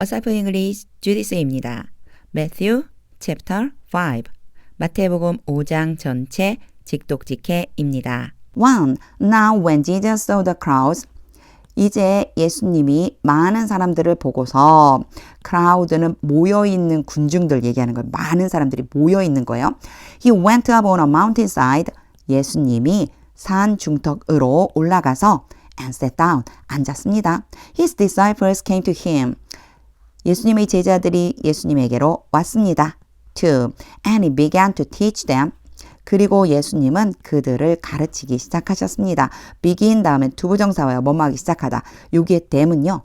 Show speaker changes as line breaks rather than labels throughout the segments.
어사프 잉글리시 주디스입니다. Matthew chapter 5 마태복음 5장 전체 직독직해입니다.
1. Now when Jesus saw the crowds, 이제 예수님이 많은 사람들을 보고서 crowd는 모여있는 군중들 얘기하는 거예요. 많은 사람들이 모여있는 거예요. He went up on a mountainside. 예수님이 산 중턱으로 올라가서 and sat down. 앉았습니다. His disciples came to him. 예수님의 제자들이 예수님에게로 왔습니다. 2. And he began to teach them. 그리고 예수님은 그들을 가르치기 시작하셨습니다. begin 다음에 투부정사와요. 뭐뭐 하기 시작하다. 여기에 them은요.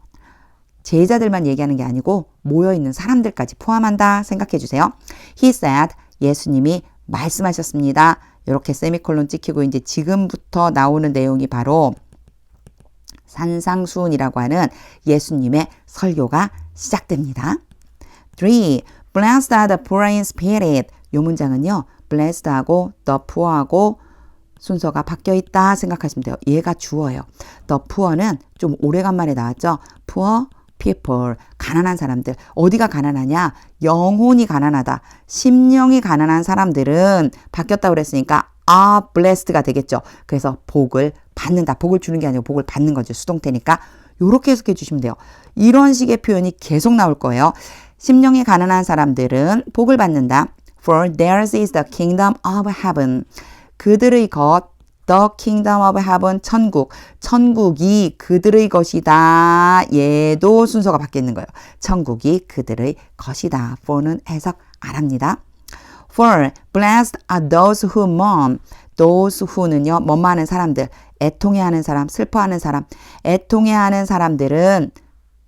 제자들만 얘기하는 게 아니고 모여있는 사람들까지 포함한다 생각해 주세요. He said, 예수님이 말씀하셨습니다. 이렇게 세미콜론 찍히고 이제 지금부터 나오는 내용이 바로 산상수훈이라고 하는 예수님의 설교가 시작됩니다. 3. Blessed are the poor in spirit. 이 문장은요. blessed하고 the poor하고 순서가 바뀌어 있다 생각하시면 돼요. 얘가 주어예요. the poor는 좀 오래간만에 나왔죠. poor people, 가난한 사람들. 어디가 가난하냐? 영혼이 가난하다. 심령이 가난한 사람들은 바뀌었다고 그랬으니까 are blessed가 되겠죠. 그래서 복을 받는다. 복을 주는 게 아니고 복을 받는 거죠. 수동태니까. 이렇게 해석해 주시면 돼요. 이런 식의 표현이 계속 나올 거예요. 심령이 가난한 사람들은 복을 받는다. For theirs is the kingdom of heaven. 그들의 것, the kingdom of heaven, 천국. 천국이 그들의 것이다. 얘도 순서가 바뀌는 거예요. 천국이 그들의 것이다. for는 해석 안 합니다. For blessed are those who mourn. those who는요. 뭐뭐하는 사람들. 애통해하는 사람, 슬퍼하는 사람. 애통해하는 사람들은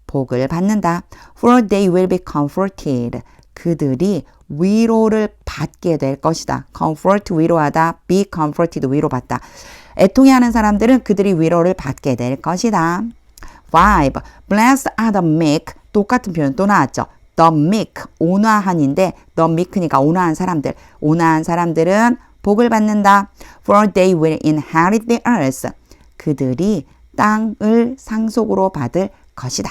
복을 받는다. For they will be comforted. 그들이 위로를 받게 될 것이다. comfort 위로하다. be comforted 위로받다. 애통해하는 사람들은 그들이 위로를 받게 될 것이다. 5. Blessed are the meek. 똑같은 표현 또 나왔죠. The meek, 온화한인데 the meek니까 온화한 사람들. 온화한 사람들은 복을 받는다. For they will inherit the earth. 그들이 땅을 상속으로 받을 것이다.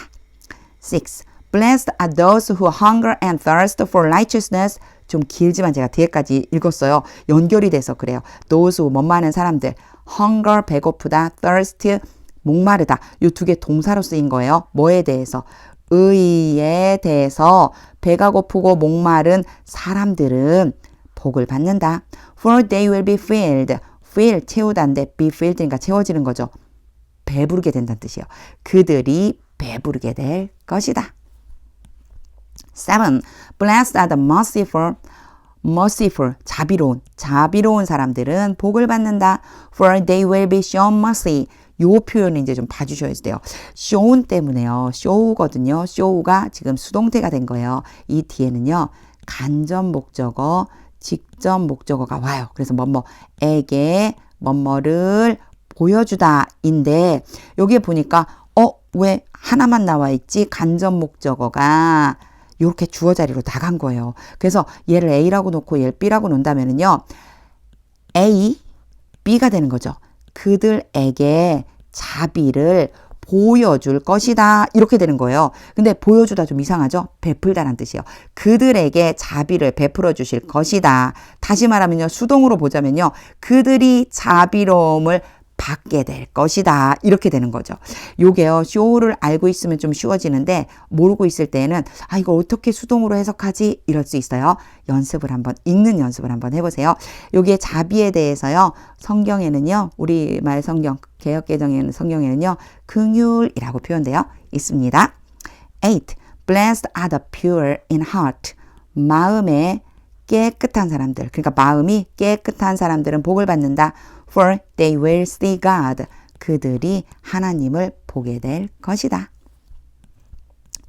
6. Blessed are those who hunger and thirst for righteousness. 좀 길지만 제가 뒤에까지 읽었어요. 연결이 돼서 그래요. Those who 뭐뭐하는 사람들. Hunger, 배고프다. Thirst, 목마르다. 이 두 개 동사로 쓰인 거예요. 뭐에 대해서? 의에 대해서 배가 고프고 목마른 사람들은 복을 받는다. For they will be filled. fill, 채우다인데 be filled니까 채워지는 거죠. 배부르게 된다는 뜻이에요. 그들이 배부르게 될 것이다. 7. Blessed are the merciful. merciful, 자비로운 사람들은 복을 받는다. For they will be shown mercy. 요 표현을 이제 좀 봐주셔야 돼요. shown 때문에요. show거든요. show가 지금 수동태가 된 거예요. 이 뒤에는요. 간접 목적어, 직접 목적어가 와요. 그래서 뭐뭐에게 뭐뭐를 보여주다인데 여기에 보니까 왜 하나만 나와 있지? 간접 목적어가 이렇게 주어 자리로 나간 거예요. 그래서 얘를 A라고 놓고 얘를 B라고 놓는다면은요. A, B가 되는 거죠. 그들에게 자비를 보여줄 것이다. 이렇게 되는 거예요. 근데 보여주다 좀 이상하죠? 베풀다라는 뜻이에요. 그들에게 자비를 베풀어 주실 것이다. 다시 말하면요. 수동으로 보자면요. 그들이 자비로움을 받게 될 것이다. 이렇게 되는 거죠. 요게요. 쇼를 알고 있으면 좀 쉬워지는데 모르고 있을 때에는 이거 어떻게 수동으로 해석하지? 이럴 수 있어요. 읽는 연습을 한번 해보세요. 요게 자비에 대해서요. 성경에는요. 우리말 성경, 개역개정에는 성경에는요. 긍휼이라고 표현되어 있습니다. 8. Blessed are the pure in heart. 마음에 깨끗한 사람들. 그러니까 마음이 깨끗한 사람들은 복을 받는다. For they will see God. 그들이 하나님을 보게 될 것이다.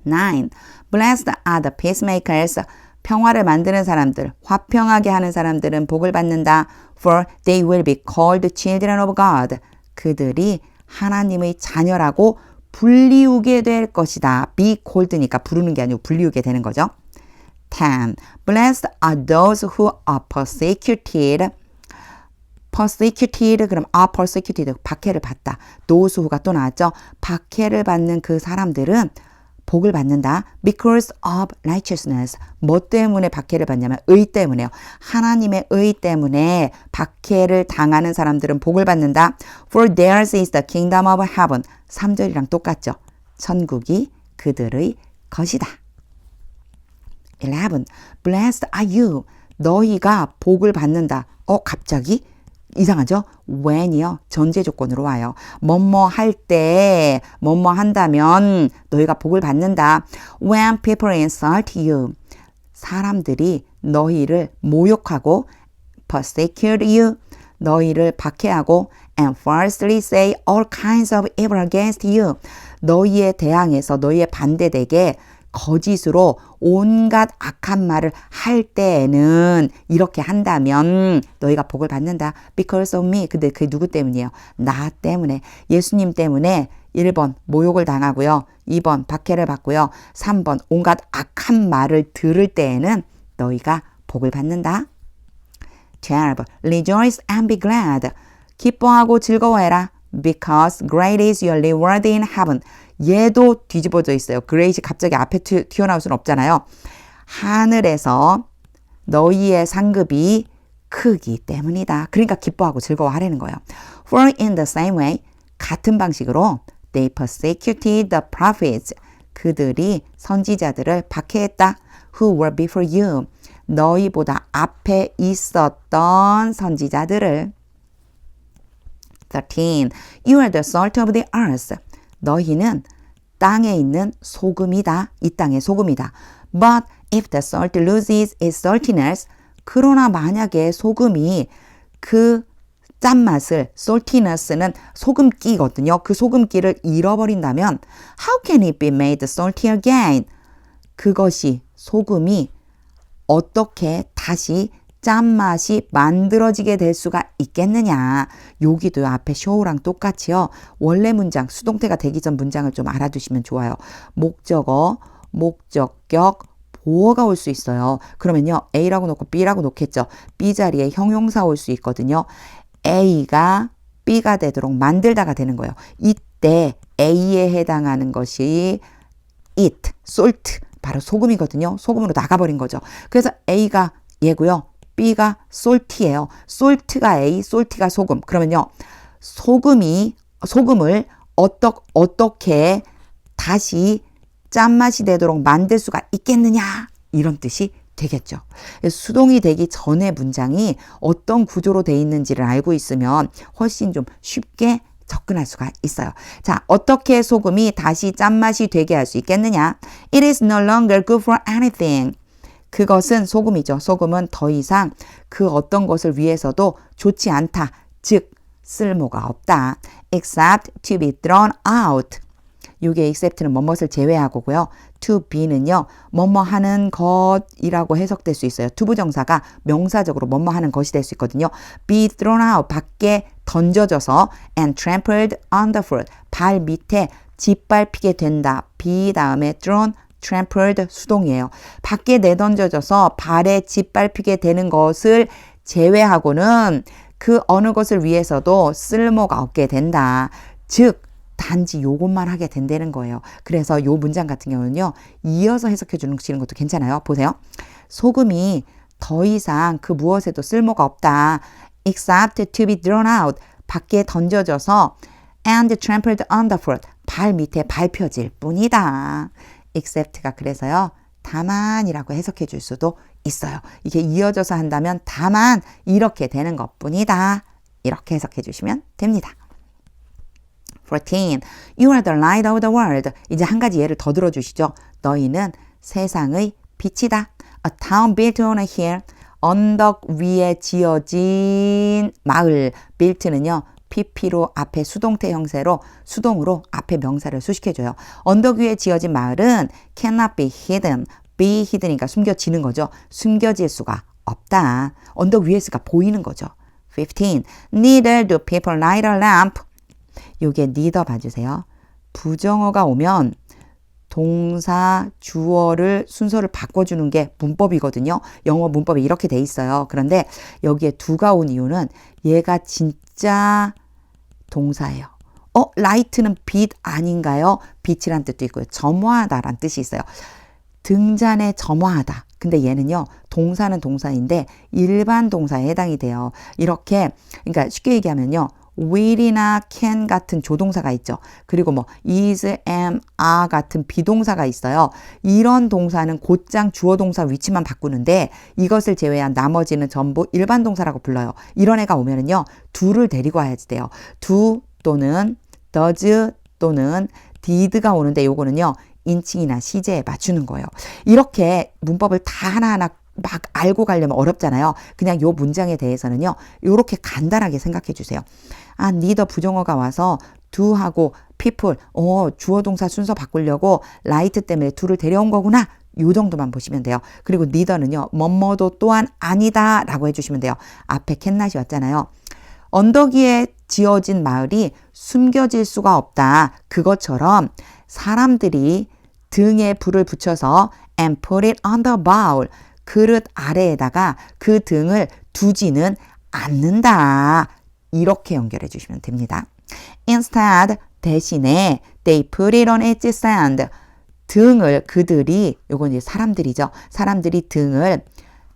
9. Blessed are the peacemakers. 평화를 만드는 사람들, 화평하게 하는 사람들은 복을 받는다. For they will be called children of God. 그들이 하나님의 자녀라고 불리우게 될 것이다. Be called니까 부르는 게 아니고 불리우게 되는 거죠. 10. Blessed are those who are persecuted. persecuted 그럼 are persecuted 박해를 받다. those who가 또 나왔죠. 박해를 받는 그 사람들은 복을 받는다. Because of righteousness. 뭐 때문에 박해를 받냐면 의 때문에요. 하나님의 의 때문에 박해를 당하는 사람들은 복을 받는다. For theirs is the kingdom of heaven. 3절이랑 똑같죠. 천국이 그들의 것이다. 11. Blessed are you. 너희가 복을 받는다. 갑자기? 이상하죠? when이요. 전제 조건으로 와요. 뭐뭐 할 때, 뭐뭐 한다면 너희가 복을 받는다. When people insult you. 사람들이 너희를 모욕하고 persecute you. 너희를 박해하고 and falsely say all kinds of evil against you. 너희에 대항해서 너희에 반대되게 거짓으로 온갖 악한 말을 할 때에는 이렇게 한다면 너희가 복을 받는다. Because of me. 근데 그게 누구 때문이에요? 나 때문에. 예수님 때문에 1번 모욕을 당하고요. 2번 박해를 받고요. 3번 온갖 악한 말을 들을 때에는 너희가 복을 받는다. 12. Rejoice and be glad. 기뻐하고 즐거워해라. Because great is your reward in heaven. 얘도 뒤집어져 있어요. great이 갑자기 앞에 튀어나올 수는 없잖아요. 하늘에서 너희의 상급이 크기 때문이다. 그러니까 기뻐하고 즐거워하라는 거예요. For in the same way, 같은 방식으로 they persecuted the prophets. 그들이 선지자들을 박해했다. Who were before you. 너희보다 앞에 있었던 선지자들을. 13. You are the salt of the earth. 너희는 땅에 있는 소금이다. 이 땅의 소금이다. But if the salt loses its saltiness, 그러나 만약에 소금이 그 짠맛을, saltiness는 소금기거든요. 그 소금기를 잃어버린다면 how can it be made salty again? 그것이 소금이 어떻게 다시 짠맛이 만들어지게 될 수가 있겠느냐. 여기도 앞에 show랑 똑같이요. 원래 문장, 수동태가 되기 전 문장을 좀 알아두시면 좋아요. 목적어, 목적격, 보어가 올 수 있어요. 그러면요. A라고 놓고 B라고 놓겠죠. B 자리에 형용사 올 수 있거든요. A가 B가 되도록 만들다가 되는 거예요. 이때 A에 해당하는 것이 it, salt, 바로 소금이거든요. 소금으로 나가버린 거죠. 그래서 A가 얘고요. B가 salt예요. salt가 A, salt가 소금. 그러면요. 소금을 어떻게 다시 짠맛이 되도록 만들 수가 있겠느냐. 이런 뜻이 되겠죠. 수동이 되기 전에 문장이 어떤 구조로 돼 있는지를 알고 있으면 훨씬 좀 쉽게 접근할 수가 있어요. 자, 어떻게 소금이 다시 짠맛이 되게 할 수 있겠느냐? It is no longer good for anything. 그것은 소금이죠. 소금은 더 이상 그 어떤 것을 위해서도 좋지 않다. 즉, 쓸모가 없다. Except to be thrown out. 이게 except는 뭐뭇을 제외하고고요. to be는요. 뭐뭐 하는 것이라고 해석될 수 있어요. 투부정사가 명사적으로 뭐뭐 하는 것이 될 수 있거든요. be thrown out. 밖에 던져져서 and trampled underfoot. 발 밑에 짓밟히게 된다. be 다음에 thrown, trampled 수동이에요. 밖에 내던져져서 발에 짓밟히게 되는 것을 제외하고는 그 어느 것을 위해서도 쓸모가 없게 된다. 즉 단지 요것만 하게 된다는 거예요. 그래서 요 문장 같은 경우는요. 이어서 해석해 주는 것도 괜찮아요. 보세요. 소금이 더 이상 그 무엇에도 쓸모가 없다. Except to be thrown out. 밖에 던져져서 and trampled underfoot. 발 밑에 밟혀질 뿐이다. Except가 그래서요. 다만이라고 해석해 줄 수도 있어요. 이게 이어져서 한다면 다만 이렇게 되는 것뿐이다. 이렇게 해석해 주시면 됩니다. 14. You are the light of the world. 이제 한 가지 예를 더 들어주시죠. 너희는 세상의 빛이다. A town built on a hill. 언덕 위에 지어진 마을. built는요. PP로 앞에 수동태 형태로 수동으로 앞에 명사를 수식해줘요. 언덕 위에 지어진 마을은 cannot be hidden. be hidden이니까 숨겨지는 거죠. 숨겨질 수가 없다. 언덕 위에 있으니까 보이는 거죠. 15. Neither do people light a lamp. 요게 neither 봐주세요. 부정어가 오면 동사, 주어를 순서를 바꿔주는 게 문법이거든요. 영어 문법이 이렇게 돼 있어요. 그런데 여기에 do가 온 이유는 얘가 진짜 동사예요. light는 빛 아닌가요? 빛이란 뜻도 있고요. 점화하다란 뜻이 있어요. 등잔에 점화하다. 근데 얘는요, 동사는 동사인데 일반 동사에 해당이 돼요. 이렇게, 그러니까 쉽게 얘기하면요, will이나 can 같은 조동사가 있죠. 그리고 뭐 is, am, are 같은 비동사가 있어요. 이런 동사는 곧장 주어 동사 위치만 바꾸는데 이것을 제외한 나머지는 전부 일반 동사라고 불러요. 이런 애가 오면은요, do를 데리고 와야지 돼요. do 또는 does 또는 did가 오는데 요거는요, 인칭이나 시제에 맞추는 거예요. 이렇게 문법을 다 하나하나 막 알고 가려면 어렵잖아요. 그냥 요 문장에 대해서는요, 요렇게 간단하게 생각해 주세요. 아, neither 부정어가 와서 do하고 people, 주어 동사 순서 바꾸려고 right 때문에 do를 데려온 거구나. 요 정도만 보시면 돼요. 그리고 neither는요, 뭐뭐도 또한 아니다 라고 해주시면 돼요. 앞에 캔낫이 왔잖아요. 언덕 위에 지어진 마을이 숨겨질 수가 없다. 그것처럼 사람들이 등에 불을 붙여서 and put it on the bowl, 그릇 아래에다가 그 등을 두지는 않는다. 이렇게 연결해 주시면 됩니다. Instead, 대신에 they put it on its sand, 등을 그들이, 요건 이제 사람들이죠. 사람들이 등을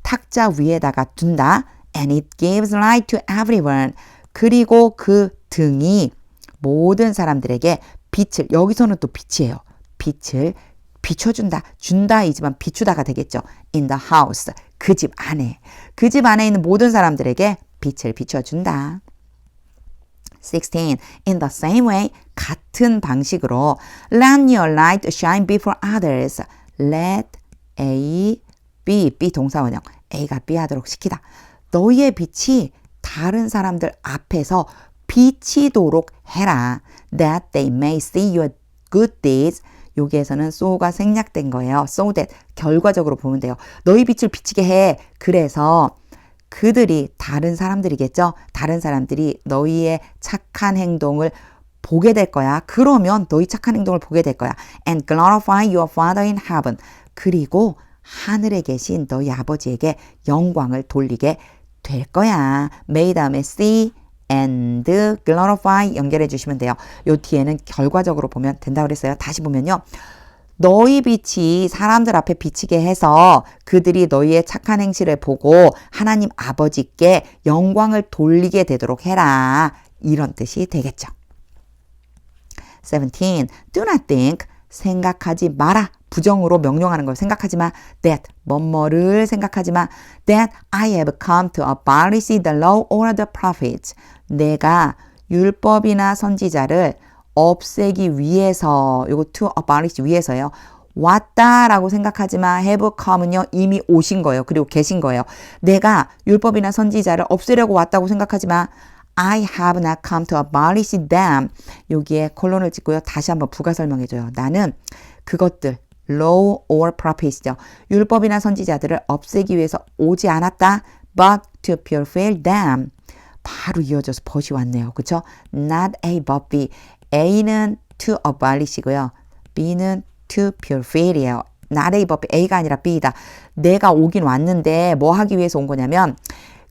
탁자 위에다가 둔다. And it gives light to everyone. 그리고 그 등이 모든 사람들에게 빛을, 여기서는 또 빛이에요. 빛을 비춰준다. 준다이지만 비추다가 되겠죠. In the house. 그 집 안에. 그 집 안에 있는 모든 사람들에게 빛을 비춰준다. 16. In the same way, 같은 방식으로 let your light shine before others. Let A, B, B 동사원형. A가 B 하도록 시키다. 너희의 빛이 다른 사람들 앞에서 비치도록 해라. That they may see your good deeds. 여기에서는 so가 생략된 거예요. So that 결과적으로 보면 돼요. 너희 빛을 비치게 해. 그래서 그들이 다른 사람들이겠죠. 다른 사람들이 너희의 착한 행동을 보게 될 거야. 그러면 너희 착한 행동을 보게 될 거야. And glorify your Father in heaven. 그리고 하늘에 계신 너희 아버지에게 영광을 돌리게 될 거야. may 다음에 see and glorify 연결해 주시면 돼요. 요 뒤에는 결과적으로 보면 된다고 그랬어요. 다시 보면요. 너희 빛이 사람들 앞에 비치게 해서 그들이 너희의 착한 행실을 보고 하나님 아버지께 영광을 돌리게 되도록 해라. 이런 뜻이 되겠죠. 17. Do not think. 생각하지 마라. 부정으로 명령하는 걸 생각하지 마. That 뭐뭐를 생각하지 마. That I have come to abolish the law or the prophets. 내가 율법이나 선지자를 없애기 위해서, 요거 to abolish 위해서요. 왔다라고 생각하지 마. have come은요, 이미 오신 거예요. 그리고 계신 거예요. 내가 율법이나 선지자를 없애려고 왔다고 생각하지 마. I have not come to abolish them. 여기에 콜론을 찍고요. 다시 한번 부가 설명해줘요. 나는 그것들, law or prophet이죠. 율법이나 선지자들을 없애기 위해서 오지 않았다. But to fulfill them. 바로 이어져서 but이 왔네요. 그쵸? Not A, but B. A는 to abolish이고요. B는 to fulfill이에요. Not A, but B. A가 아니라 B이다. 내가 오긴 왔는데 뭐 하기 위해서 온 거냐면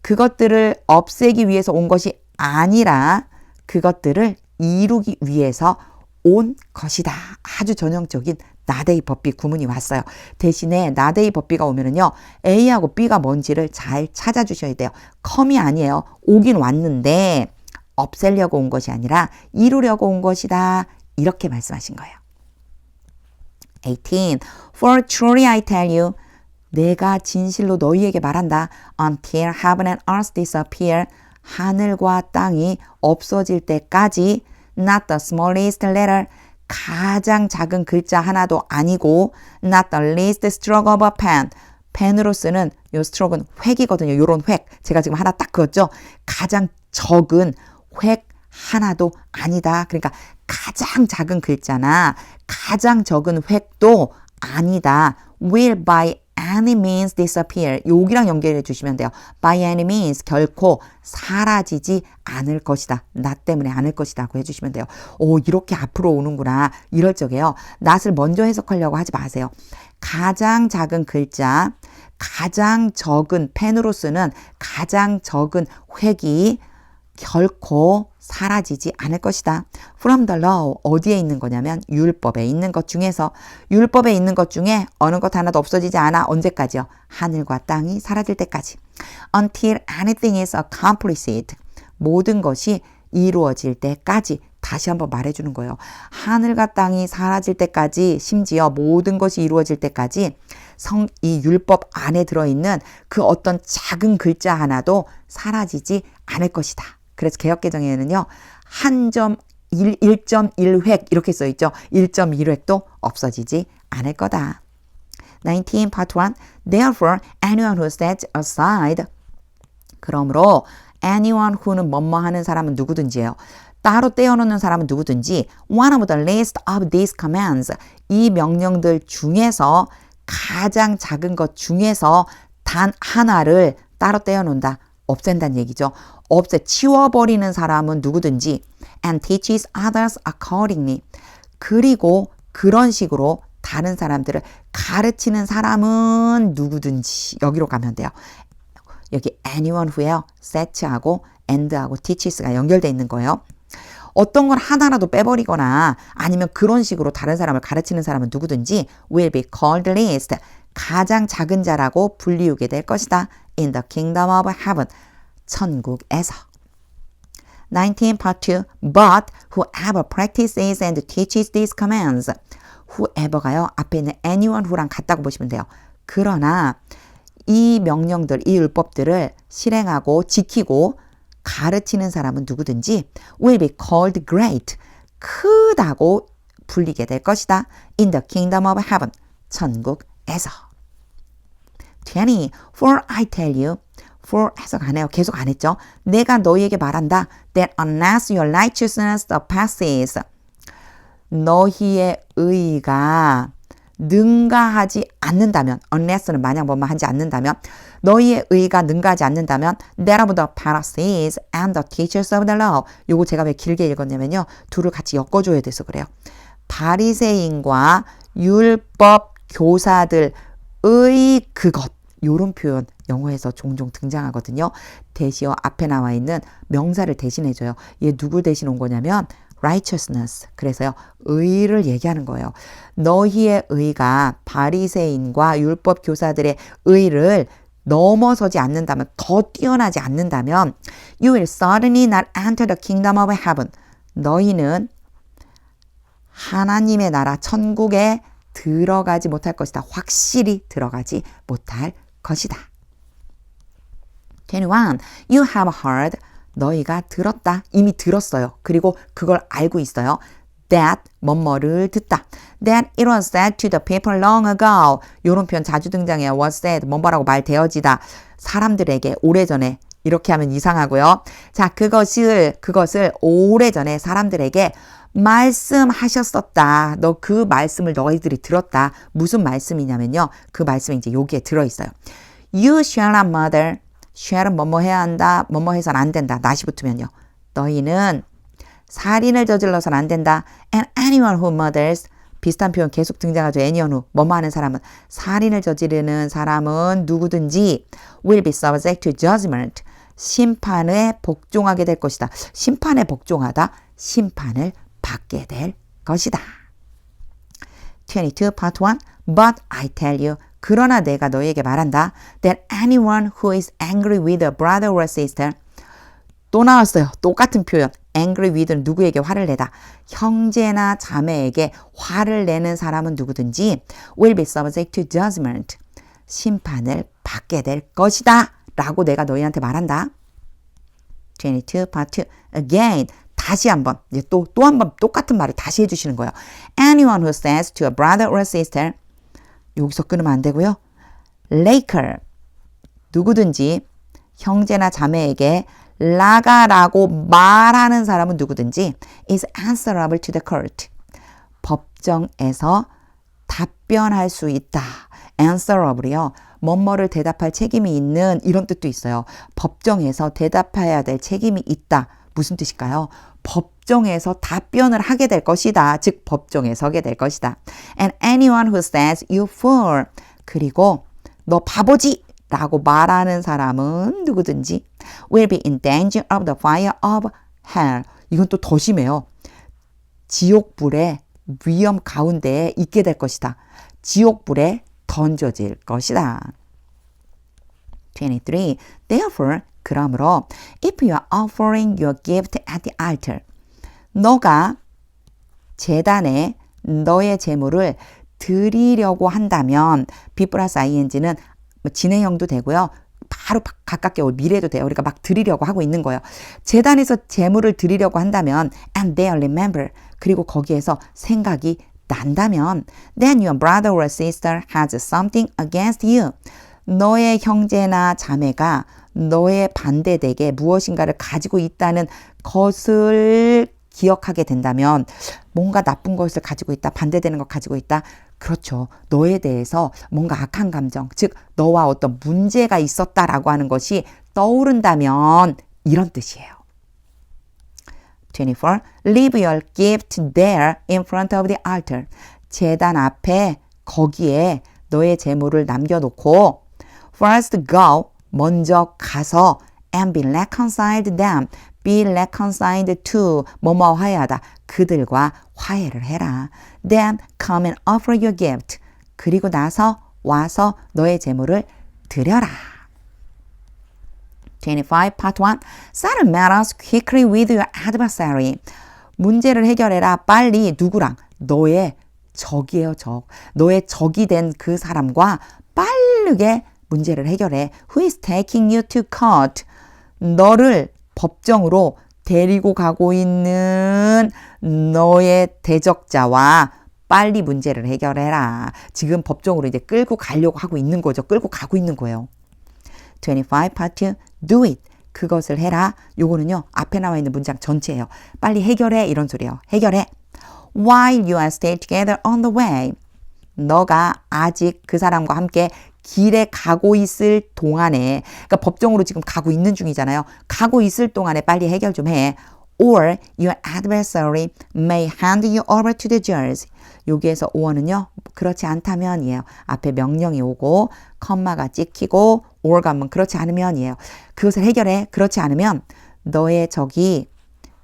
그것들을 없애기 위해서 온 것이 아니라 그것들을 이루기 위해서 온 것이다. 아주 전형적인 not A, but B 구문이 왔어요. 대신에 not A, but B가 오면은요, A하고 B가 뭔지를 잘 찾아주셔야 돼요. come이 아니에요. 오긴 왔는데 없애려고 온 것이 아니라 이루려고 온 것이다. 이렇게 말씀하신 거예요. 18. For truly I tell you. 내가 진실로 너희에게 말한다. Until heaven and earth disappear. 하늘과 땅이 없어질 때까지 not the smallest letter. 가장 작은 글자 하나도 아니고 not the least stroke of a pen. 펜으로 쓰는 요 스트로크는 획이거든요. 요런 획. 제가 지금 하나 딱 그었죠. 가장 적은 획 하나도 아니다. 그러니까 가장 작은 글자나 가장 적은 획도 아니다. will by any means disappear. 여기랑 연결해 주시면 돼요. by any means 결코 사라지지 않을 것이다. 나 때문에 않을 것이다. 고 해주시면 돼요. 오, 이렇게 앞으로 오는구나. 이럴 적에요. not을 먼저 해석하려고 하지 마세요. 가장 작은 글자, 가장 적은 펜으로 쓰는 가장 적은 획이 결코 사라지지 않을 것이다. From the law 어디에 있는 거냐면 율법에 있는 것 중에서 율법에 있는 것 중에 어느 것 하나도 없어지지 않아. 언제까지요? 하늘과 땅이 사라질 때까지. Until anything is accomplished. 모든 것이 이루어질 때까지. 다시 한번 말해주는 거예요. 하늘과 땅이 사라질 때까지 심지어 모든 것이 이루어질 때까지 이 율법 안에 들어있는 그 어떤 작은 글자 하나도 사라지지 않을 것이다. 그래서 개역개정에는요. 1.1획 이렇게 써있죠. 1.1획도 없어지지 않을 거다. 19 part 1 Therefore anyone who sets aside 그러므로 anyone who는 뭐뭐 하는 사람은 누구든지예요. 따로 떼어놓는 사람은 누구든지 one of the least of these commands 이 명령들 중에서 가장 작은 것 중에서 단 하나를 따로 떼어놓는다. 없앤다는 얘기죠. 치워버리는 사람은 누구든지 and teaches others accordingly 그리고 그런 식으로 다른 사람들을 가르치는 사람은 누구든지 여기로 가면 돼요. 여기 anyone who에요. set하고 and하고 teaches가 연결되어 있는 거예요. 어떤 걸 하나라도 빼버리거나 아니면 그런 식으로 다른 사람을 가르치는 사람은 누구든지 will be called least 가장 작은 자라고 불리우게 될 것이다. In the kingdom of heaven 천국에서 19 part 2 But whoever practices and teaches these commands whoever가요. 앞에 있는 anyone who랑 같다고 보시면 돼요. 그러나 이 명령들, 이 율법들을 실행하고 지키고 가르치는 사람은 누구든지 will be called great 크다고 불리게 될 것이다. In the kingdom of heaven 천국에서 20 For I tell you For 해석 안 해요. 계속 안 했죠. 내가 너희에게 말한다. That unless your righteousness surpasses 너희의 의가 능가하지 않는다면 unless는 만약 뭐만 하지 않는다면 너희의 의가 능가하지 않는다면 that of the Pharisees and the teachers of the law 요거 제가 왜 길게 읽었냐면요. 둘을 같이 엮어줘야 돼서 그래요. 바리새인과 율법 교사들의 그것 요런 표현 영어에서 종종 등장하거든요. 대시어 앞에 나와 있는 명사를 대신해줘요. 얘 누구 대신 온 거냐면 righteousness. 그래서요. 의를 얘기하는 거예요. 너희의 의가 바리새인과 율법 교사들의 의를 넘어서지 않는다면 더 뛰어나지 않는다면 you will certainly not enter the kingdom of heaven. 너희는 하나님의 나라 천국에 들어가지 못할 것이다. 확실히 들어가지 못할 것이다. 21. You have heard 너희가 들었다. 이미 들었어요. 그리고 그걸 알고 있어요. That 뭐뭐를 듣다. That it was said to the people long ago. 이런 표현 자주 등장해요. Was said 뭐뭐라고 말되어지다. 사람들에게 오래전에 이렇게 하면 이상하고요. 자, 그것을 오래전에 사람들에게 말씀하셨었다. 너 그 말씀을 너희들이 들었다. 무슨 말씀이냐면요. 그 말씀이 이제 여기에 들어있어요. You shall not murder. shall은 뭐뭐 해야 한다. 뭐뭐 해서는 안 된다. not이 붙으면요. 너희는 살인을 저질러서는 안 된다. And anyone who murders 비슷한 표현 계속 등장하죠. anyone who 뭐뭐 하는 사람은 살인을 저지르는 사람은 누구든지 will be subject to judgment. 심판에 복종하게 될 것이다. 심판에 복종하다. 심판을 받게 될 것이다. 22 part 1 But I tell you 그러나 내가 너희에게 말한다. That anyone who is angry with a brother or sister 또 나왔어요. 똑같은 표현. angry with는 누구에게 화를 내다. 형제나 자매에게 화를 내는 사람은 누구든지 will be subject to judgment. 심판을 받게 될 것이다. 라고 내가 너희한테 말한다. 22 part 2 Again 다시 한번 이제 또 한 번 똑같은 말을 다시 해주시는 거예요. Anyone who says to a brother or sister 여기서 끊으면 안 되고요. Laker 누구든지 형제나 자매에게 라가라고 말하는 사람은 누구든지 is answerable to the court. 법정에서 답변할 수 있다. answerable이요. 뭐뭐를 대답할 책임이 있는 이런 뜻도 있어요. 법정에서 대답해야 될 책임이 있다. 무슨 뜻일까요? 법정에서 답변을 하게 될 것이다. 즉 법정에 서게 될 것이다. And anyone who says you fool 그리고 너 바보지 라고 말하는 사람은 누구든지 will be in danger of the fire of hell 이건 또 더 심해요. 지옥불의 위험 가운데에 있게 될 것이다. 지옥불에 던져질 것이다. 23. Therefore, 그러므로 if you are offering your gift at the altar, 너가 제단에 너의 제물을 드리려고 한다면 B 플러스 ing는 진행형도 되고요. 바로 가깝게 올 미래도 돼요. 우리가 막 드리려고 하고 있는 거예요. 제단에서 제물을 드리려고 한다면 and they remember 그리고 거기에서 생각이 난다면 then your brother or sister has something against you. 너의 형제나 자매가 너의 반대되게 무엇인가를 가지고 있다는 것을 기억하게 된다면 뭔가 나쁜 것을 가지고 있다, 반대되는 것 가지고 있다. 그렇죠. 너에 대해서 뭔가 악한 감정, 즉 너와 어떤 문제가 있었다라고 하는 것이 떠오른다면 이런 뜻이에요. 24. Leave your gift there in front of the altar. 제단 앞에 거기에 너의 제물을 남겨놓고 First go, 먼저 가서 and be reconciled them. Be reconciled to, 뭐뭐 화해하다. 그들과 화해를 해라. Then come and offer your gift. 그리고 나서 와서 너의 제물을 드려라. 25. Part 1. Settle matters quickly with your adversary. 문제를 해결해라. 빨리 누구랑? 너의 적이에요, 적. 너의 적이 된 그 사람과 빠르게 문제를 해결해. Who is taking you to court? 너를 법정으로 데리고 가고 있는 너의 대적자와 빨리 문제를 해결해라. 지금 법정으로 이제 끌고 가려고 하고 있는 거죠. 끌고 가고 있는 거예요. 25 part 2. Do it. 그것을 해라. 요거는요. 앞에 나와 있는 문장 전체예요. 빨리 해결해. 이런 소리예요. 해결해. While you are still together on the way. 너가 아직 그 사람과 함께 길에 가고 있을 동안에, 그러니까 법정으로 지금 가고 있는 중이잖아요. 가고 있을 동안에 빨리 해결 좀 해. Or your adversary may hand you over to the judge. 여기에서 or는요. 그렇지 않다면이에요. 앞에 명령이 오고 컴마가 찍히고 or가 하면 그렇지 않으면이에요. 그것을 해결해. 그렇지 않으면 너의 적이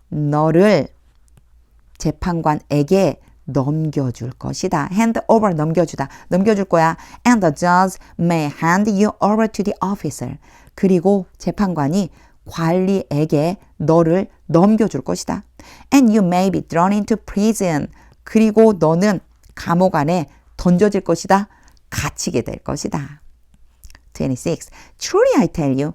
너를 재판관에게 넘겨줄 것이다. hand over 넘겨주다. 넘겨줄 거야. And the judge may hand you over to the officer. 그리고 재판관이 관리에게 너를 넘겨줄 것이다. And you may be thrown into prison. 그리고 너는 감옥 안에 던져질 것이다. 갇히게 될 것이다. 26. Truly I tell you.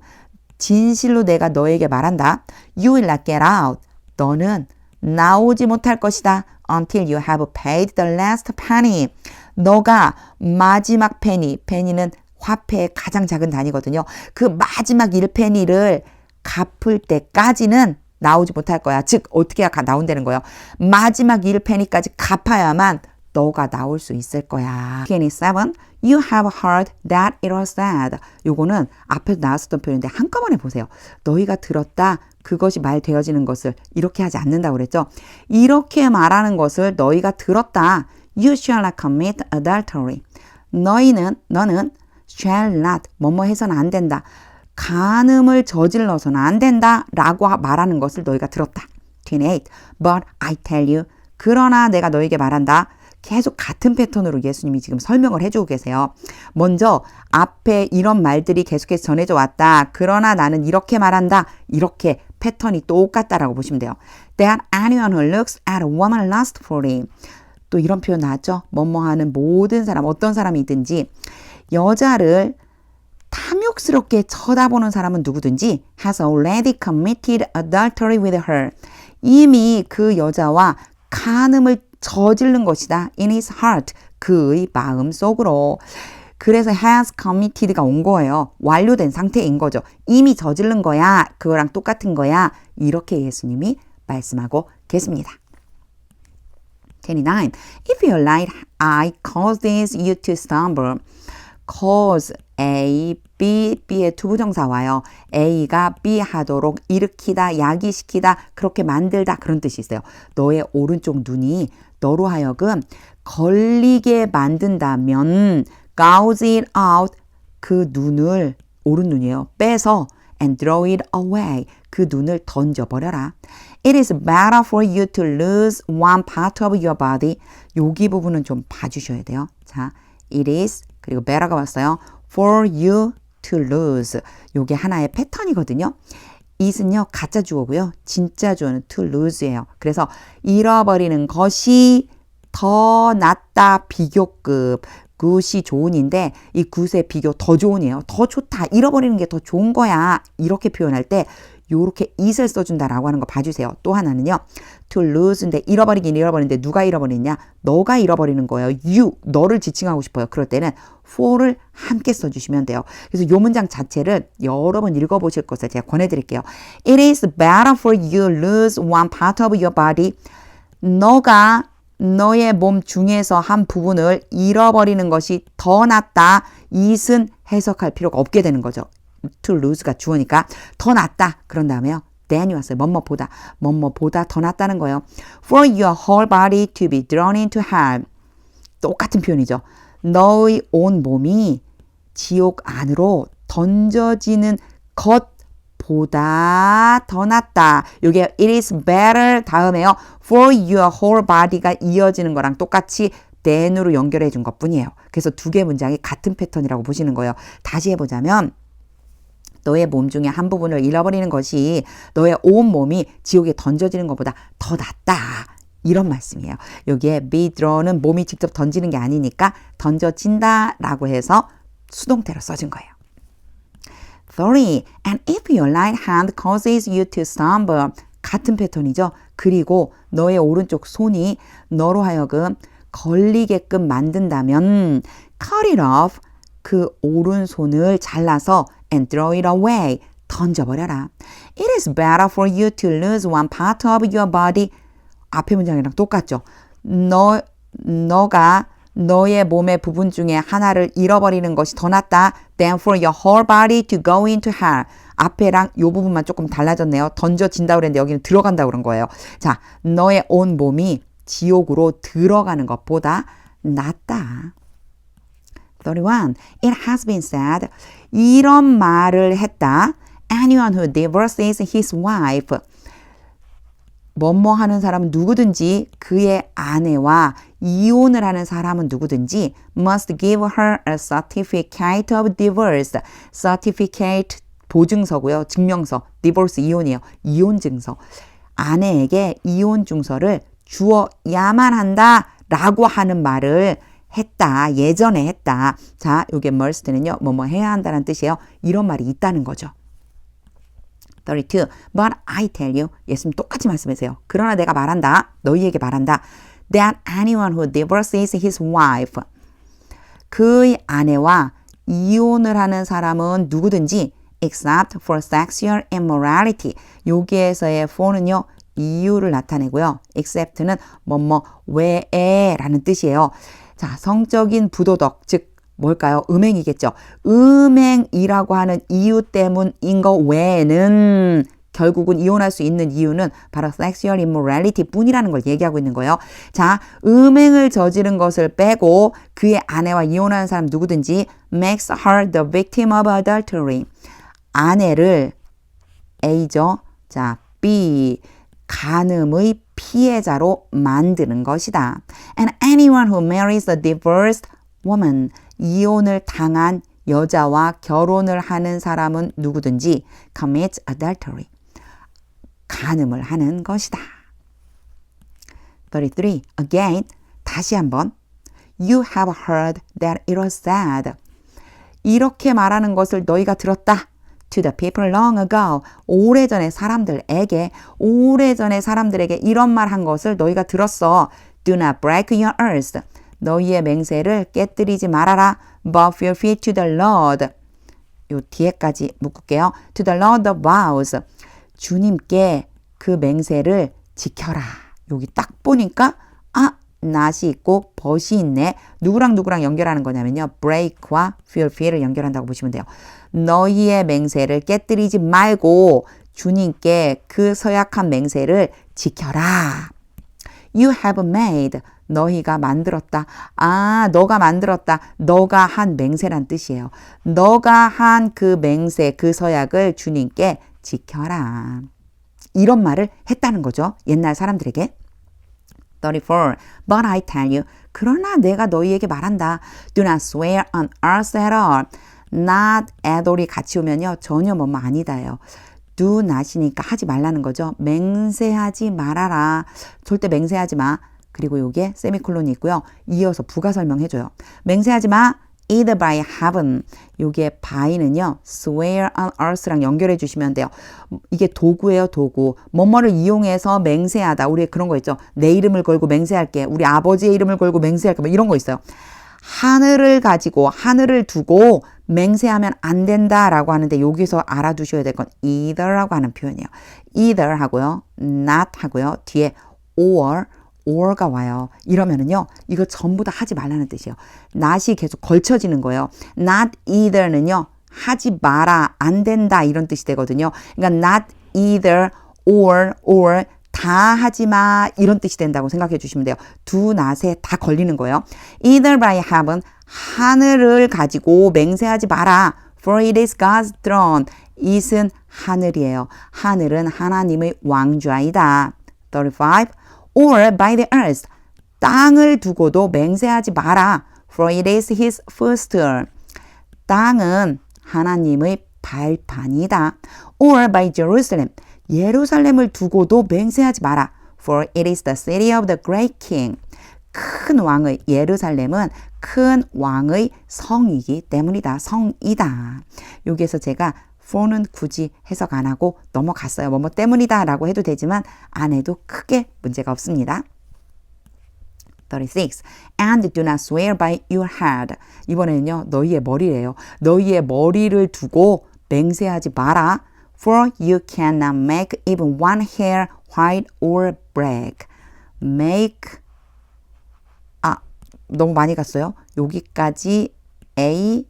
진실로 내가 너에게 말한다. You will not get out. 너는 나오지 못할 것이다. Until you have paid the last penny. 너가 마지막 페니, 페니는 화폐의 가장 작은 단위거든요. 그 마지막 1페니를 갚을 때까지는 나오지 못할 거야. 즉 어떻게 해야 나온다는 거예요. 마지막 1페니까지 갚아야만 너가 나올 수 있을 거야. 27. You have heard that it was said. 요거는 앞에서 나왔었던 표현인데 한꺼번에 보세요. 너희가 들었다. 그것이 말되어지는 것을 이렇게 하지 않는다고 그랬죠. 이렇게 말하는 것을 너희가 들었다. You shall not commit adultery. 너는 shall not, 뭐뭐 해서는 안 된다. 간음을 저질러서는 안 된다. 라고 말하는 것을 너희가 들었다. 28. But I tell you. 그러나 내가 너에게 말한다. 계속 같은 패턴으로 예수님이 지금 설명을 해주고 계세요. 먼저 앞에 이런 말들이 계속해서 전해져 왔다. 그러나 나는 이렇게 말한다. 이렇게 패턴이 똑같다라고 보시면 돼요. That anyone who looks at a woman lustfully. 또 이런 표현 나왔죠. 뭐뭐하는 모든 사람, 어떤 사람이든지 여자를 탐욕스럽게 쳐다보는 사람은 누구든지 has already committed adultery with her. 이미 그 여자와 간음을 저지른 것이다. In his heart. 그의 마음 속으로. 그래서 has committed가 온 거예요. 완료된 상태인 거죠. 이미 저지른 거야. 그거랑 똑같은 거야. 이렇게 예수님이 말씀하고 계십니다. 29. If your right eye causes you to stumble. cause A, B, B의 투부정사 와요. A가 B 하도록 일으키다, 야기시키다, 그렇게 만들다 그런 뜻이 있어요. 너의 오른쪽 눈이 너로 하여금 걸리게 만든다면 gouge it out. 그 눈을, 오른 눈이에요. 빼서 and throw it away. 그 눈을 던져버려라. It is better for you to lose one part of your body. 여기 부분은 좀 봐주셔야 돼요. 자, it is 그리고 better가 왔어요. For you to lose. 요게 하나의 패턴이거든요. it은요 가짜 주어고요. 진짜 주어는 to lose예요. 그래서 잃어버리는 것이 더 낫다 비교급. 굿이 좋은인데 이 굿의 비교 더 좋은이에요. 더 좋다. 잃어버리는 게 더 좋은 거야. 이렇게 표현할 때 요렇게 it을 써준다라고 하는 거 봐주세요. 또 하나는요. to lose인데 잃어버리긴 잃어버리는데 누가 잃어버리냐? 너가 잃어버리는 거예요. you, 너를 지칭하고 싶어요. 그럴 때는 for를 함께 써주시면 돼요. 그래서 요 문장 자체를 여러 번 읽어보실 것을 제가 권해드릴게요. It is better for you to lose one part of your body. 너가 너의 몸 중에서 한 부분을 잃어버리는 것이 더 낫다. it은 해석할 필요가 없게 되는 거죠. to lose가 주어니까 더 낫다. 그런 다음에요. than이 왔어요. 뭐뭐보다 더 낫다는 거예요. For your whole body to be thrown into hell. 똑같은 표현이죠. 너의 온 몸이 지옥 안으로 던져지는 것보다 더 낫다. 이게 it is better 다음에요. For your whole body가 이어지는 거랑 똑같이 than으로 연결해 준 것뿐이에요. 그래서 두 개 문장이 같은 패턴이라고 보시는 거예요. 다시 해보자면 너의 몸 중에 한 부분을 잃어버리는 것이 너의 온 몸이 지옥에 던져지는 것보다 더 낫다. 이런 말씀이에요. 여기에 be thrown은 몸이 직접 던지는 게 아니니까 던져진다 라고 해서 수동태로 써준 거예요. 3. And if your right hand causes you to stumble. 같은 패턴이죠. 그리고 너의 오른쪽 손이 너로 하여금 걸리게끔 만든다면 cut it off. 그 오른손을 잘라서 and throw it away. 던져버려라. It is better for you to lose one part of your body. 앞의 문장이랑 똑같죠. 너가 너의 몸의 부분 중에 하나를 잃어버리는 것이 더 낫다. than for your whole body to go into hell. 앞에랑 이 부분만 조금 달라졌네요. 던져진다고 그랬는데 여기는 들어간다고 그런 거예요. 자, 너의 온 몸이 지옥으로 들어가는 것보다 낫다. 31. It has been said. 이런 말을 했다. Anyone who divorces his wife. 뭐뭐 하는 사람은 누구든지 그의 아내와 이혼을 하는 사람은 누구든지 must give her a certificate of divorce. certificate 보증서고요. 증명서. divorce 이혼이에요. 이혼 증서. 아내에게 이혼 증서를 주어야만 한다 라고 하는 말을 했다. 예전에 했다. 자, 요게 must는요. 뭐뭐 해야 한다는 뜻이에요. 이런 말이 있다는 거죠. 32. But I tell you. 예수님 똑같이 말씀하세요. 그러나 내가 말한다. 너희에게 말한다. That anyone who divorces his wife. 그의 아내와 이혼을 하는 사람은 누구든지 except for sexual immorality. 여기에서의 for는요. 이유를 나타내고요. except는 뭐뭐 외에라는 뜻이에요. 자, 성적인 부도덕, 즉 뭘까요? 음행이겠죠. 음행이라고 하는 이유 때문인 거 외에는 결국은 이혼할 수 있는 이유는 바로 sexual immorality 뿐이라는 걸 얘기하고 있는 거예요. 자, 음행을 저지른 것을 빼고 그의 아내와 이혼하는 사람 누구든지 makes her the victim of adultery. 아내를 A죠. 자, B. 간음의 피해자로 만드는 것이다. And anyone who marries a divorced woman, 이혼을 당한 여자와 결혼을 하는 사람은 누구든지 commits adultery, 간음을 하는 것이다. 33. Again, 다시 한번 You have heard that it was said. 이렇게 말하는 것을 너희가 들었다. To the people long ago. 오래전에 사람들에게 이런 말 한 것을 너희가 들었어. Do not break your oath. 너희의 맹세를 깨뜨리지 말아라. But your feet to the Lord. 요 뒤에까지 묶을게요. To the Lord of vows. 주님께 그 맹세를 지켜라. 여기 딱 보니까 낫이 있고 벗이 있네. 누구랑 연결하는 거냐면요. break와 fear를 연결한다고 보시면 돼요. 너희의 맹세를 깨뜨리지 말고 주님께 그 서약한 맹세를 지켜라. You have made. 너희가 만들었다. 너가 만들었다. 너가 한 맹세란 뜻이에요. 너가 한 그 맹세, 그 서약을 주님께 지켜라. 이런 말을 했다는 거죠. 옛날 사람들에게. 34. But I tell you. 그러나 내가 너희에게 말한다. Do not swear on earth at all. Not at all이 같이 오면요. 전혀 뭐뭐 아니다예요. Do not이니까 하지 말라는 거죠. 맹세하지 말아라. 절대 맹세하지 마. 그리고 요게 세미콜론이 있고요. 이어서 부가 설명해줘요. 맹세하지 마. Either by heaven. 요게 by는요. swear on earth랑 연결해 주시면 돼요. 이게 도구예요, 도구. 뭐뭐를 이용해서 맹세하다. 우리 그런 거 있죠. 내 이름을 걸고 맹세할게. 우리 아버지의 이름을 걸고 맹세할게. 뭐 이런 거 있어요. 하늘을 가지고 하늘을 두고 맹세하면 안 된다라고 하는데 여기서 알아두셔야 될 건 either라고 하는 표현이에요. either 하고요. not 하고요. 뒤에 or가 와요. 이러면은요. 이거 전부 다 하지 말라는 뜻이에요. not이 계속 걸쳐지는 거예요. not either는요. 하지 마라. 안 된다. 이런 뜻이 되거든요. 그러니까 not either or 다 하지 마. 이런 뜻이 된다고 생각해 주시면 돼요. do not에 다 걸리는 거예요. either by heaven 하늘을 가지고 맹세하지 마라. For it is God's throne. it은 하늘이에요. 하늘은 하나님의 왕좌이다. 35. Or by the earth. 땅을 두고도 맹세하지 마라. For it is his footstool. 땅은 하나님의 발판이다. Or by Jerusalem. 예루살렘을 두고도 맹세하지 마라. For it is the city of the great king. 큰 왕의 예루살렘은 큰 왕의 성이기 때문이다. 성이다. 여기에서 제가 for는 굳이 해석 안 하고 넘어갔어요. 뭐뭐 때문이다 라고 해도 되지만 안 해도 크게 문제가 없습니다. 36. And do not swear by your head. 이번에는요. 너희의 머리래요. 너희의 머리를 두고 맹세하지 마라. For you cannot make even one hair white or black. make 너무 많이 갔어요. 여기까지 A,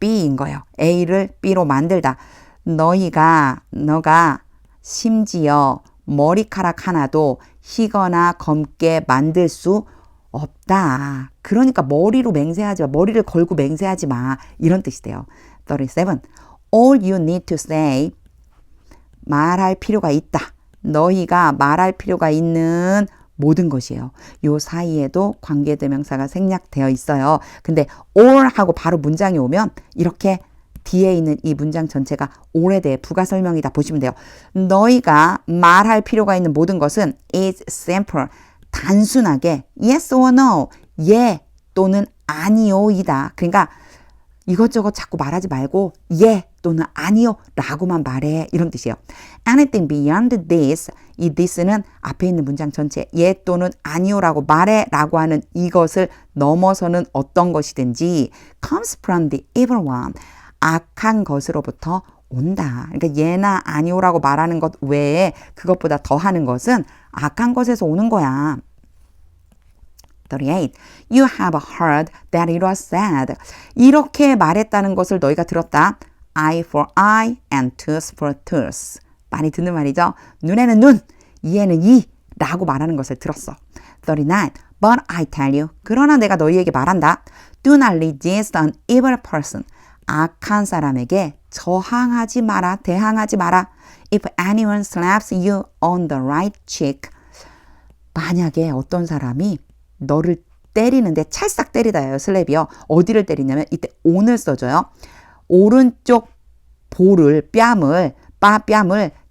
B인 거예요. A를 B로 만들다. 너가 심지어 머리카락 하나도 희거나 검게 만들 수 없다. 그러니까 머리로 맹세하지 마. 머리를 걸고 맹세하지 마. 이런 뜻이 돼요. 37. All you need to say. 말할 필요가 있다. 너희가 말할 필요가 있는 모든 것이에요. 요 사이에도 관계대명사가 생략되어 있어요. 근데 all 하고 바로 문장이 오면 이렇게 뒤에 있는 이 문장 전체가 all에 대해 부가 설명이다 보시면 돼요. 너희가 말할 필요가 있는 모든 것은 is simple. 단순하게 yes or no, 예 또는 아니요이다. 그러니까 이것저것 자꾸 말하지 말고 예 또는 아니요 라고만 말해. 이런 뜻이에요. Anything beyond this. 이 this는 앞에 있는 문장 전체 예 또는 아니요 라고 말해 라고 하는 이것을 넘어서는 어떤 것이든지 comes from the evil one. 악한 것으로부터 온다. 그러니까 예나 아니요라고 말하는 것 외에 그것보다 더 하는 것은 악한 것에서 오는 거야. 38. You have heard that it was said. 이렇게 말했다는 것을 너희가 들었다. Eye for eye and tooth for tooth. 많이 듣는 말이죠. 눈에는 눈, 이에는 이 라고 말하는 것을 들었어. 39. But I tell you. 그러나 내가 너희에게 말한다. Do not resist an evil person. 악한 사람에게 저항하지 마라. 대항하지 마라. If anyone slaps you on the right cheek. 만약에 어떤 사람이 너를 때리는데 찰싹 때리다예요. 슬랩이요. 어디를 때리냐면 이때 on을 써줘요. 오른쪽 볼을 뺨을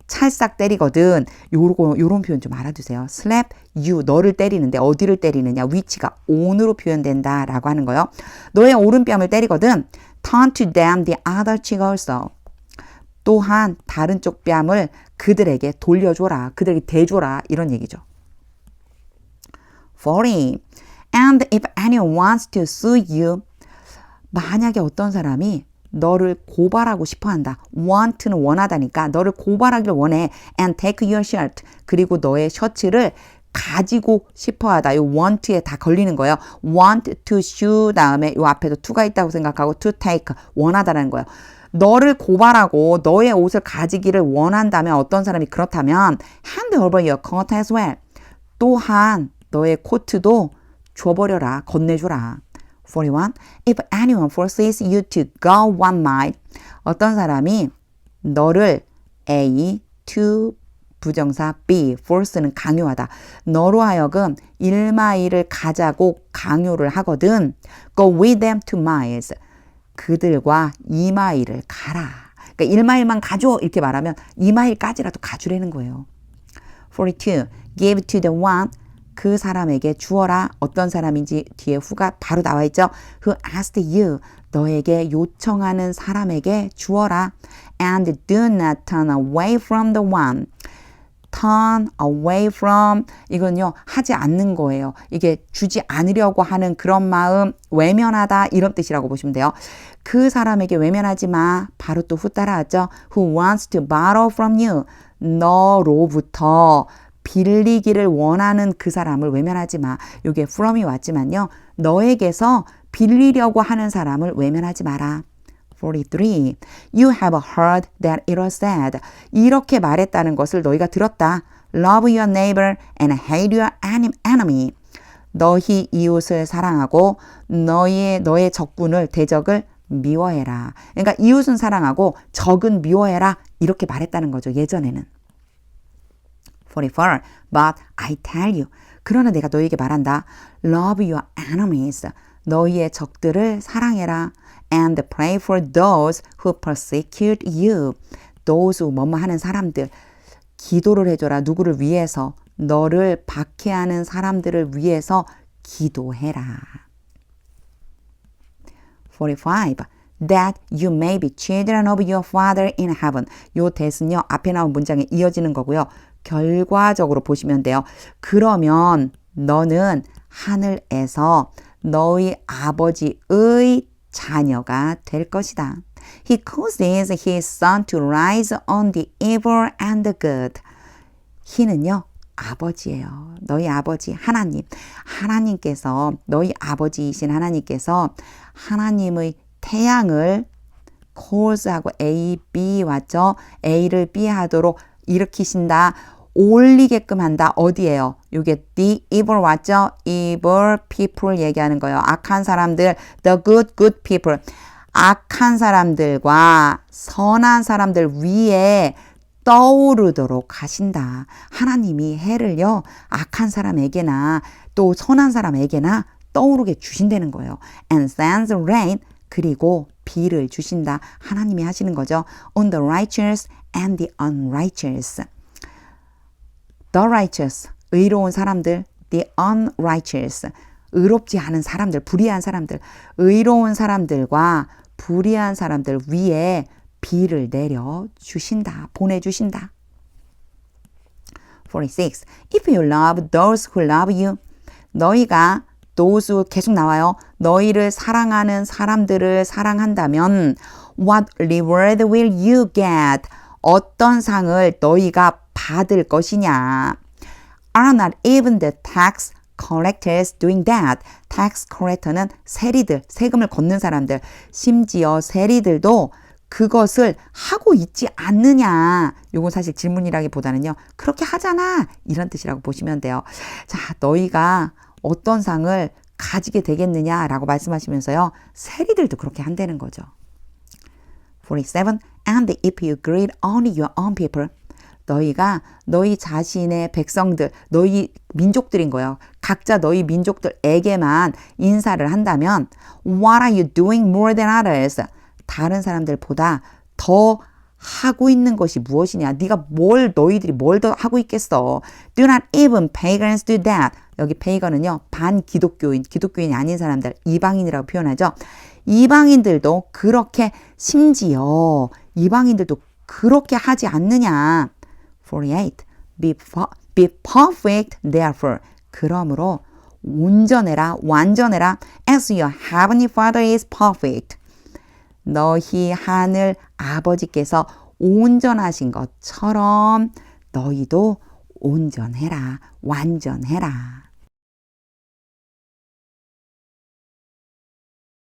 찰싹 때리거든. 요런 표현 좀 알아두세요. slap you 너를 때리는데 어디를 때리느냐 위치가 on으로 표현된다 라고 하는 거예요. 너의 오른뺨을 때리거든. turn to them the other cheek also. 또한 다른 쪽 뺨을 그들에게 돌려줘라. 그들에게 대줘라. 이런 얘기죠. 40. And if anyone wants to sue you. 만약에 어떤 사람이 너를 고발하고 싶어한다. want는 원하다니까 너를 고발하기를 원해. And take your shirt. 그리고 너의 셔츠를 가지고 싶어하다. 이 want에 다 걸리는 거예요. want to sue 다음에 이 앞에도 to가 있다고 생각하고 to take 원하다라는 거예요. 너를 고발하고 너의 옷을 가지기를 원한다면 어떤 사람이 그렇다면 hand over your coat as well. 또한 너의 코트도 줘버려라. 건네줘라. 41. If anyone forces you to go 1 mile. 어떤 사람이 너를 A, to 부정사 be, force는 강요하다. 너로 하여금 1마일을 가자고 강요를 하거든. Go with them 2 miles. 그들과 2마일을 가라. 그러니까 1마일만 가줘 이렇게 말하면 2마일까지라도 가주라는 거예요. 42. Give to the one. 그 사람에게 주어라. 어떤 사람인지 뒤에 who가 바로 나와 있죠. Who asked you. 너에게 요청하는 사람에게 주어라. And do not turn away from the one. turn away from 이건요 하지 않는 거예요. 이게 주지 않으려고 하는 그런 마음 외면하다 이런 뜻이라고 보시면 돼요. 그 사람에게 외면하지 마. 바로 또 who 따라하죠. Who wants to borrow from you. 너로부터 빌리기를 원하는 그 사람을 외면하지 마. 이게 from이 왔지만요. 너에게서 빌리려고 하는 사람을 외면하지 마라. 43. You have heard that it was said. 이렇게 말했다는 것을 너희가 들었다. Love your neighbor and hate your enemy. 너희 이웃을 사랑하고 너의 적군을 대적을 미워해라. 그러니까 이웃은 사랑하고 적은 미워해라. 이렇게 말했다는 거죠. 예전에는. 44. But I tell you. 그러나 내가 너희에게 말한다. Love your enemies. 너희의 적들을 사랑해라. And pray for those who persecute you. those who 뭐뭐 하는 사람들. 기도를 해줘라. 누구를 위해서? 너를 박해하는 사람들을 위해서 기도해라. 45. That you may be children of your Father in heaven. 요 that은요. 앞에 나온 문장에 이어지는 거고요. 결과적으로 보시면 돼요. 그러면 너는 하늘에서 너희 아버지의 자녀가 될 것이다. He causes his sun to rise on the evil and the good. he는요. 아버지예요. 너희 아버지 하나님. 하나님께서 너희 아버지이신 하나님께서 하나님의 태양을 cause하고 A, B 왔죠. A를 B 하도록 일으키신다. 올리게끔 한다. 어디예요? 이게 the evil 왔죠? evil people 얘기하는 거예요. 악한 사람들, the good people. 악한 사람들과 선한 사람들 위에 떠오르도록 하신다. 하나님이 해를요. 악한 사람에게나 또 선한 사람에게나 떠오르게 주신다는 거예요. And sends rain. 그리고 비를 주신다. 하나님이 하시는 거죠. On the righteous and the unrighteous. The righteous, 의로운 사람들, the unrighteous, 의롭지 않은 사람들, 불의한 사람들, 의로운 사람들과 불의한 사람들 위에 비를 내려 주신다, 보내주신다. 46. If you love those who love you, 너희가 those who 계속 나와요. 너희를 사랑하는 사람들을 사랑한다면 what reward will you get? 어떤 상을 너희가 받을 것이냐. Are not even the tax collectors doing that? tax collector는 세리들, 세금을 걷는 사람들. 심지어 세리들도 그것을 하고 있지 않느냐. 이건 사실 질문이라기보다는요. 그렇게 하잖아. 이런 뜻이라고 보시면 돼요. 자, 너희가 어떤 상을 가지게 되겠느냐라고 말씀하시면서요. 세리들도 그렇게 한다는 거죠. 47. And if you greet only your own people. 너희가 너희 자신의 백성들, 너희 민족들인 거예요. 각자 너희 민족들에게만 인사를 한다면 What are you doing more than others? 다른 사람들보다 더 하고 있는 것이 무엇이냐? 네가 너희들이 뭘 더 하고 있겠어? Do not even pagans do that. 여기 pagan은요. 반기독교인, 기독교인이 아닌 사람들, 이방인이라고 표현하죠. 이방인들도 그렇게 심지어 이방인들도 그렇게 하지 않느냐. 48. Be perfect therefore. 그러므로 온전해라, 완전해라. As your heavenly Father is perfect. 너희 하늘 아버지께서 온전하신 것처럼 너희도 온전해라, 완전해라.